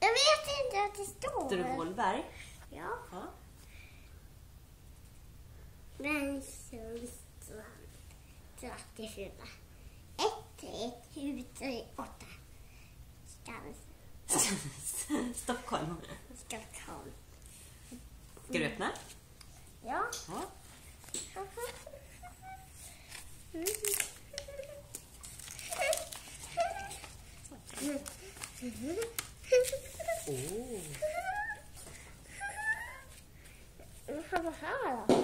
Jag vet inte att det står. Står det Vålberg? Ja. Ja. Men Sundsvall 34. 1-3-8. Stockholm. Stockholm. Ska du öppna? Ja. Ja. Vad här då?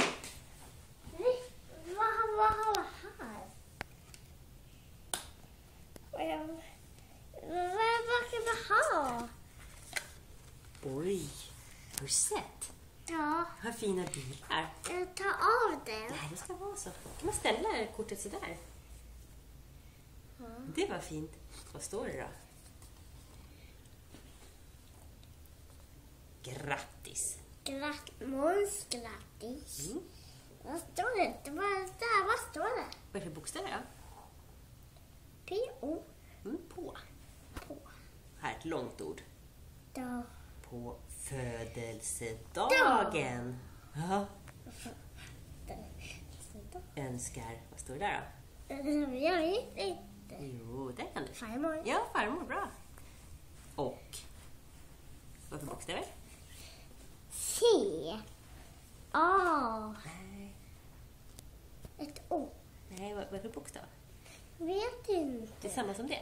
Vad har vi här? Vad kan vi ha? Oj, har du sett? Ja, Vad fina bilar. jag tar av den. Nej, det ska vara så. Kan man ställa kortet så där? Ja. Det var fint. Vad står det då? Grattis. Måns, grattis. Mm. Vad står det? Vad står det? Vad är det för bokstäver då? P-O. På. På. Här ett långt ord. Då. På födelsedagen. Ja. Önskar. Vad står det där då? Jag vet inte. Jo, där kan du. Farmor. Ja, farmor, bra. Och vad för bokstäver? C. A. Nej, Ett O. vad är för bokstav? Vet inte. Det är samma som det.